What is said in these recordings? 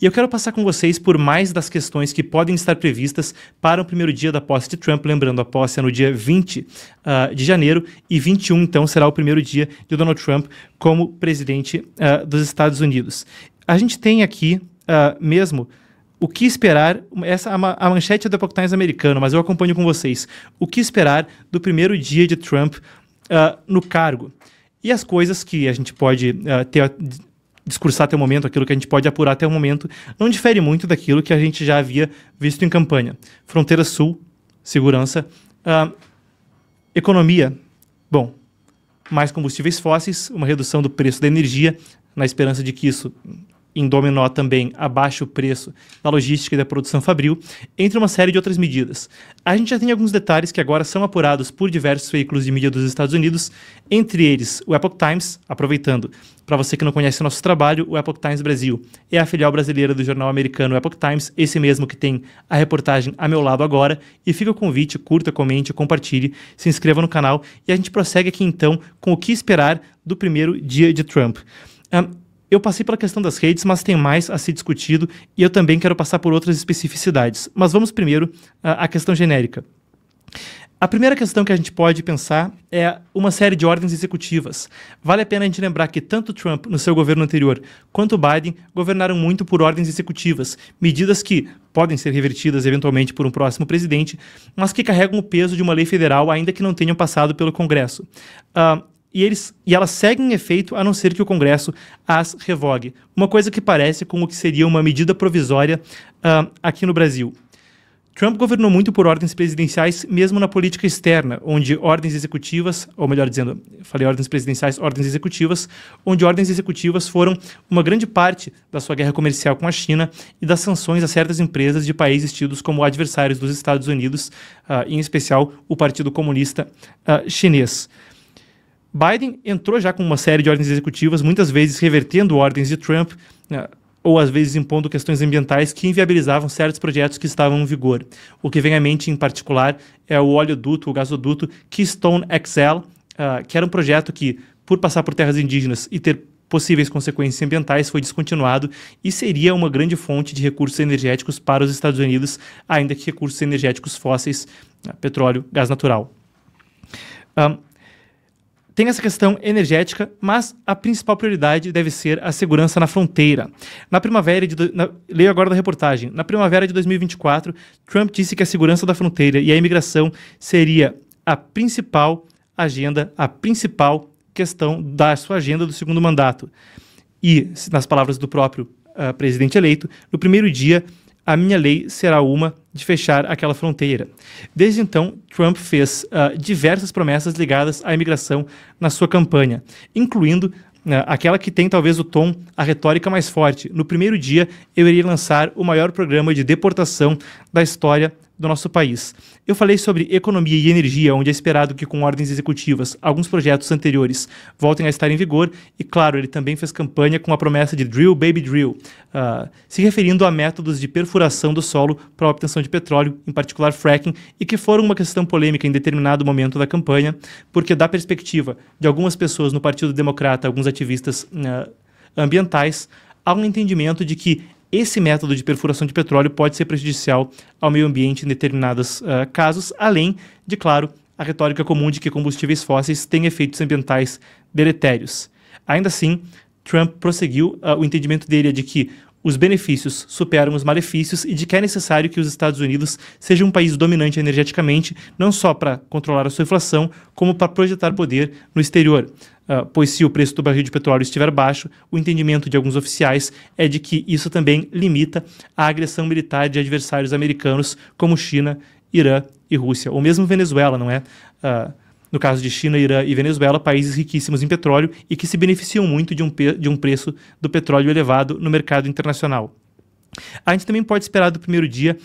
E eu quero passar com vocês por mais das questões que podem estar previstas para o primeiro dia da posse de Trump. Lembrando, a posse é no dia 20 de janeiro e 21, então, será o primeiro dia de Donald Trump como presidente dos Estados Unidos. A gente tem aqui mesmo o que esperar, a manchete é do Epoch Times americano, mas eu acompanho com vocês. O que esperar do primeiro dia de Trump no cargo? E as coisas que a gente pode discursar até o momento, aquilo que a gente pode apurar até o momento, não difere muito daquilo que a gente já havia visto em campanha. Fronteira Sul, segurança, economia, bom, mais combustíveis fósseis, uma redução do preço da energia, na esperança de que isso, em dominó também, abaixe o preço da logística e da produção fabril, entre uma série de outras medidas. A gente já tem alguns detalhes que agora são apurados por diversos veículos de mídia dos Estados Unidos, entre eles o Epoch Times, aproveitando, para você que não conhece o nosso trabalho, o Epoch Times Brasil é a filial brasileira do jornal americano Epoch Times, esse mesmo que tem a reportagem a meu lado agora, e fica o convite, curta, comente, compartilhe, se inscreva no canal, e a gente prossegue aqui então com o que esperar do primeiro dia de Trump. Eu passei pela questão das redes, mas tem mais a ser discutido e eu também quero passar por outras especificidades. Mas vamos primeiro à questão genérica. A primeira questão que a gente pode pensar é uma série de ordens executivas. Vale a pena a gente lembrar que tanto Trump, no seu governo anterior, quanto Biden governaram muito por ordens executivas, medidas que podem ser revertidas eventualmente por um próximo presidente, mas que carregam o peso de uma lei federal, ainda que não tenham passado pelo Congresso. E elas seguem em efeito a não ser que o Congresso as revogue. Uma coisa que parece com o que seria uma medida provisória aqui no Brasil. Trump governou muito por ordens presidenciais, mesmo na política externa, onde ordens executivas, ou melhor dizendo, falei ordens presidenciais, ordens executivas, onde ordens executivas foram uma grande parte da sua guerra comercial com a China e das sanções a certas empresas de países tidos como adversários dos Estados Unidos, em especial o Partido Comunista Chinês. Biden entrou já com uma série de ordens executivas, muitas vezes revertendo ordens de Trump, ou às vezes impondo questões ambientais que inviabilizavam certos projetos que estavam em vigor. O que vem à mente em particular é o oleoduto, o gasoduto Keystone XL, que era um projeto que, por passar por terras indígenas e ter possíveis consequências ambientais, foi descontinuado e seria uma grande fonte de recursos energéticos para os Estados Unidos, ainda que recursos energéticos fósseis, petróleo, gás natural. Tem essa questão energética, mas a principal prioridade deve ser a segurança na fronteira. Leio agora da reportagem. Na primavera de 2024, Trump disse que a segurança da fronteira e a imigração seria a principal questão da sua agenda do segundo mandato. E, nas palavras do próprio presidente eleito, no primeiro dia, a minha lei será uma de fechar aquela fronteira. Desde então, Trump fez diversas promessas ligadas à imigração na sua campanha, incluindo aquela que tem talvez o tom, a retórica mais forte. No primeiro dia, eu iria lançar o maior programa de deportação da história do nosso país. Eu falei sobre economia e energia, onde é esperado que com ordens executivas alguns projetos anteriores voltem a estar em vigor e, claro, ele também fez campanha com a promessa de Drill Baby Drill, se referindo a métodos de perfuração do solo para a obtenção de petróleo, em particular fracking, e que foram uma questão polêmica em determinado momento da campanha, porque da perspectiva de algumas pessoas no Partido Democrata, alguns ativistas ambientais, há um entendimento de que esse método de perfuração de petróleo pode ser prejudicial ao meio ambiente em determinados casos, além de, claro, a retórica comum de que combustíveis fósseis têm efeitos ambientais deletérios. Ainda assim, Trump prosseguiu, o entendimento dele é de que os benefícios superam os malefícios e de que é necessário que os Estados Unidos seja um país dominante energeticamente, não só para controlar a sua inflação, como para projetar poder no exterior. Pois se o preço do barril de petróleo estiver baixo, o entendimento de alguns oficiais é de que isso também limita a agressão militar de adversários americanos como China, Irã e Rússia, ou mesmo Venezuela, não é? No caso de China, Irã e Venezuela, países riquíssimos em petróleo e que se beneficiam muito de um preço do petróleo elevado no mercado internacional. A gente também pode esperar do primeiro dia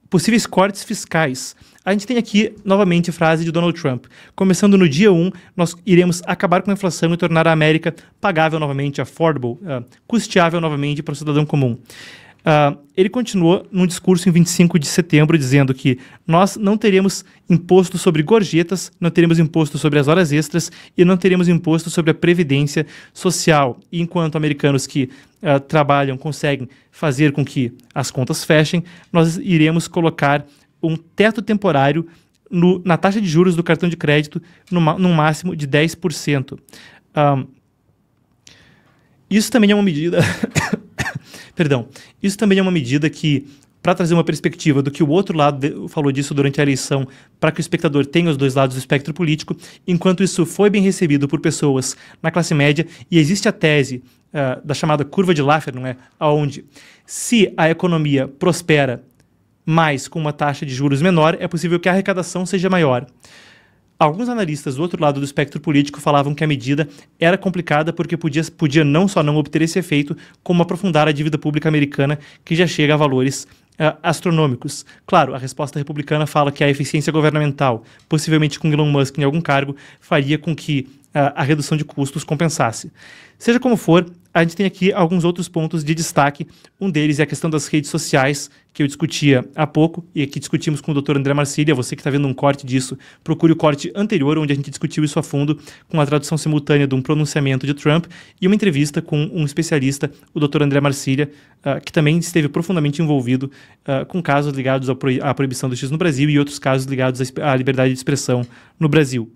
possíveis cortes fiscais. A gente tem aqui, novamente, a frase de Donald Trump. Começando no dia 1, nós iremos acabar com a inflação e tornar a América pagável novamente, affordable, custeável novamente para o cidadão comum. Ele continuou num discurso em 25 de setembro dizendo que nós não teremos imposto sobre gorjetas, não teremos imposto sobre as horas extras e não teremos imposto sobre a previdência social. E enquanto americanos que trabalham conseguem fazer com que as contas fechem, nós iremos colocar um teto temporário na taxa de juros do cartão de crédito num máximo de 10%. Isso também é uma medida... Perdão. Isso também é uma medida que, para trazer uma perspectiva do que o outro lado falou disso durante a eleição, para que o espectador tenha os dois lados do espectro político, enquanto isso foi bem recebido por pessoas na classe média, e existe a tese da chamada curva de Laffer, não é? Onde, se a economia prospera mais com uma taxa de juros menor, é possível que a arrecadação seja maior. Alguns analistas do outro lado do espectro político falavam que a medida era complicada porque podia não só não obter esse efeito, como aprofundar a dívida pública americana, que já chega a valores astronômicos. Claro, a resposta republicana fala que a eficiência governamental, possivelmente com Elon Musk em algum cargo, faria com que a redução de custos compensasse. Seja como for, a gente tem aqui alguns outros pontos de destaque. Um deles é a questão das redes sociais, que eu discutia há pouco, e aqui discutimos com o Dr. André Marcília. Você que está vendo um corte disso, procure o corte anterior, onde a gente discutiu isso a fundo, com a tradução simultânea de um pronunciamento de Trump e uma entrevista com um especialista, o Dr. André Marcília, que também esteve profundamente envolvido com casos ligados à proibição do X no Brasil e outros casos ligados à liberdade de expressão no Brasil.